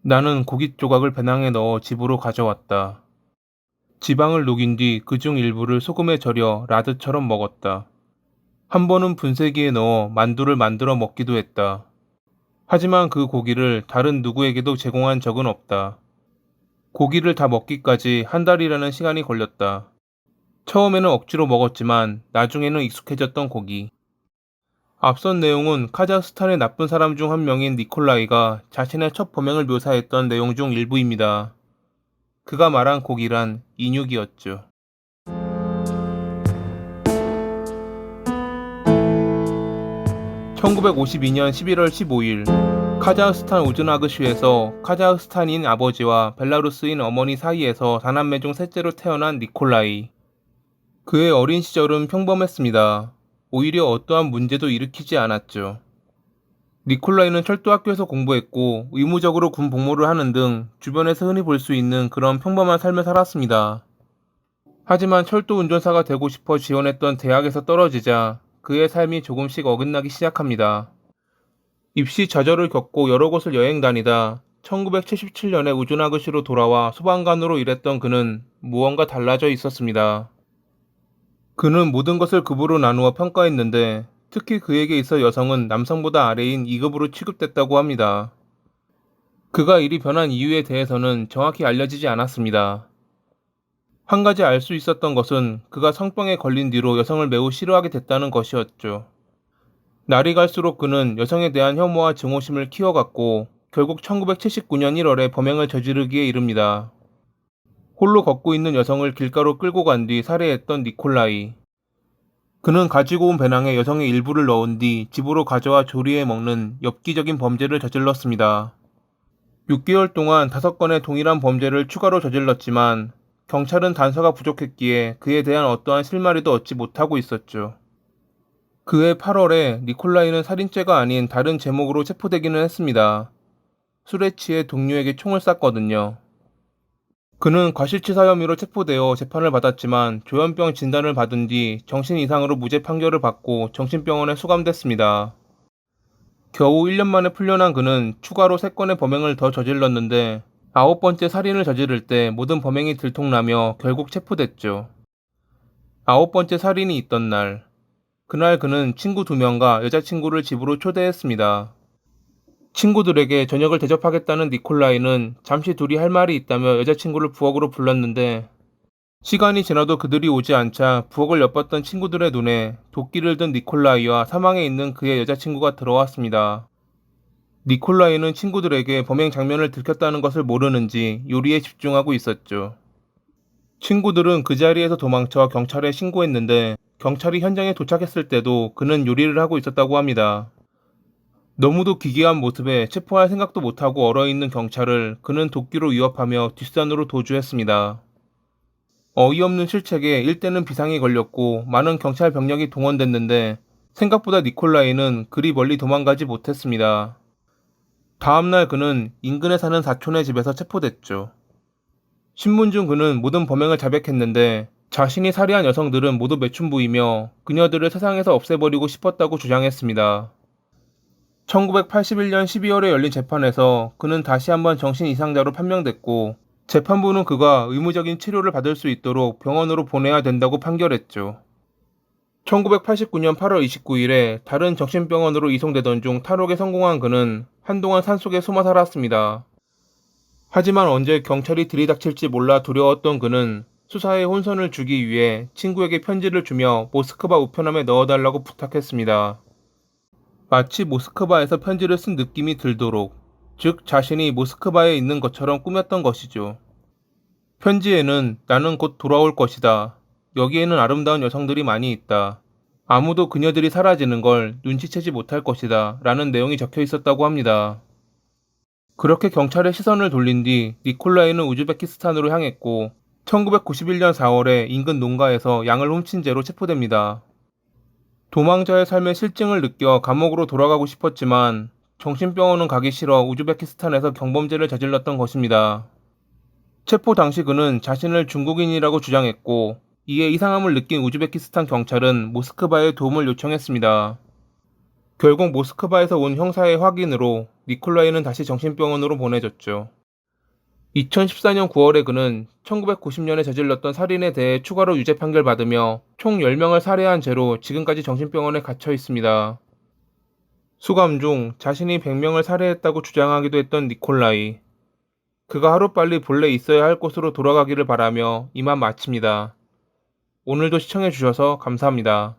나는 고깃 조각을 배낭에 넣어 집으로 가져왔다. 지방을 녹인 뒤 그중 일부를 소금에 절여 라드처럼 먹었다. 한 번은 분쇄기에 넣어 만두를 만들어 먹기도 했다. 하지만 그 고기를 다른 누구에게도 제공한 적은 없다. 고기를 다 먹기까지 한 달이라는 시간이 걸렸다. 처음에는 억지로 먹었지만 나중에는 익숙해졌던 고기. 앞선 내용은 카자흐스탄의 나쁜 사람 중 한 명인 니콜라이가 자신의 첫 범행을 묘사했던 내용 중 일부입니다. 그가 말한 고기란 인육이었죠. 1952년 11월 15일 카자흐스탄 우즈나그시에서 카자흐스탄인 아버지와 벨라루스인 어머니 사이에서 다남매 중 셋째로 태어난 니콜라이. 그의 어린 시절은 평범했습니다. 오히려 어떠한 문제도 일으키지 않았죠. 니콜라이는 철도학교에서 공부했고 의무적으로 군 복무를 하는 등 주변에서 흔히 볼 수 있는 그런 평범한 삶을 살았습니다. 하지만 철도 운전사가 되고 싶어 지원했던 대학에서 떨어지자 그의 삶이 조금씩 어긋나기 시작합니다. 입시 좌절을 겪고 여러 곳을 여행 다니다 1977년에 우즈나그시로 돌아와 소방관으로 일했던 그는 무언가 달라져 있었습니다. 그는 모든 것을 급으로 나누어 평가했는데 특히 그에게 있어 여성은 남성보다 아래인 2급으로 취급됐다고 합니다. 그가 일이 변한 이유에 대해서는 정확히 알려지지 않았습니다. 한 가지 알 수 있었던 것은 그가 성병에 걸린 뒤로 여성을 매우 싫어하게 됐다는 것이었죠. 날이 갈수록 그는 여성에 대한 혐오와 증오심을 키워갔고 결국 1979년 1월에 범행을 저지르기에 이릅니다. 홀로 걷고 있는 여성을 길가로 끌고 간 뒤 살해했던 니콜라이. 그는 가지고 온 배낭에 여성의 일부를 넣은 뒤 집으로 가져와 조리해 먹는 엽기적인 범죄를 저질렀습니다. 6개월 동안 5건의 동일한 범죄를 추가로 저질렀지만 경찰은 단서가 부족했기에 그에 대한 어떠한 실마리도 얻지 못하고 있었죠. 그해 8월에 니콜라이는 살인죄가 아닌 다른 제목으로 체포되기는 했습니다. 술에 취해 동료에게 총을 쐈거든요. 그는 과실치사 혐의로 체포되어 재판을 받았지만 조현병 진단을 받은 뒤 정신 이상으로 무죄 판결을 받고 정신병원에 수감됐습니다. 겨우 1년 만에 풀려난 그는 추가로 3건의 범행을 더 저질렀는데 9번째 살인을 저지를 때 모든 범행이 들통나며 결국 체포됐죠. 9번째 살인이 있던 날, 그날 그는 친구 2명과 여자친구를 집으로 초대했습니다. 친구들에게 저녁을 대접하겠다는 니콜라이는 잠시 둘이 할 말이 있다며 여자친구를 부엌으로 불렀는데 시간이 지나도 그들이 오지 않자 부엌을 엿봤던 친구들의 눈에 도끼를 든 니콜라이와 사망해 있는 그의 여자친구가 들어왔습니다. 니콜라이는 친구들에게 범행 장면을 들켰다는 것을 모르는지 요리에 집중하고 있었죠. 친구들은 그 자리에서 도망쳐 경찰에 신고했는데 경찰이 현장에 도착했을 때도 그는 요리를 하고 있었다고 합니다. 너무도 기괴한 모습에 체포할 생각도 못하고 얼어있는 경찰을 그는 도끼로 위협하며 뒷산으로 도주했습니다. 어이없는 실책에 일대는 비상이 걸렸고 많은 경찰 병력이 동원됐는데 생각보다 니콜라이는 그리 멀리 도망가지 못했습니다. 다음날 그는 인근에 사는 사촌의 집에서 체포됐죠. 신문 중 그는 모든 범행을 자백했는데 자신이 살해한 여성들은 모두 매춘부이며 그녀들을 세상에서 없애버리고 싶었다고 주장했습니다. 1981년 12월에 열린 재판에서 그는 다시 한번 정신 이상자로 판명됐고 재판부는 그가 의무적인 치료를 받을 수 있도록 병원으로 보내야 된다고 판결했죠. 1989년 8월 29일에 다른 정신병원으로 이송되던 중 탈옥에 성공한 그는 한동안 산속에 숨어 살았습니다. 하지만 언제 경찰이 들이닥칠지 몰라 두려웠던 그는 수사에 혼선을 주기 위해 친구에게 편지를 주며 모스크바 우편함에 넣어달라고 부탁했습니다. 마치 모스크바에서 편지를 쓴 느낌이 들도록, 즉 자신이 모스크바에 있는 것처럼 꾸몄던 것이죠. 편지에는 나는 곧 돌아올 것이다. 여기에는 아름다운 여성들이 많이 있다. 아무도 그녀들이 사라지는 걸 눈치채지 못할 것이다. 라는 내용이 적혀 있었다고 합니다. 그렇게 경찰의 시선을 돌린 뒤 니콜라이는 우즈베키스탄으로 향했고 1991년 4월에 인근 농가에서 양을 훔친 죄로 체포됩니다. 도망자의 삶의 실증을 느껴 감옥으로 돌아가고 싶었지만 정신병원은 가기 싫어 우즈베키스탄에서 경범죄를 저질렀던 것입니다. 체포 당시 그는 자신을 중국인이라고 주장했고 이에 이상함을 느낀 우즈베키스탄 경찰은 모스크바에 도움을 요청했습니다. 결국 모스크바에서 온 형사의 확인으로 니콜라이는 다시 정신병원으로 보내졌죠. 2014년 9월에 그는 1990년에 저질렀던 살인에 대해 추가로 유죄 판결받으며 총 10명을 살해한 죄로 지금까지 정신병원에 갇혀 있습니다. 수감 중 자신이 100명을 살해했다고 주장하기도 했던 니콜라이. 그가 하루빨리 본래 있어야 할 곳으로 돌아가기를 바라며 이만 마칩니다. 오늘도 시청해주셔서 감사합니다.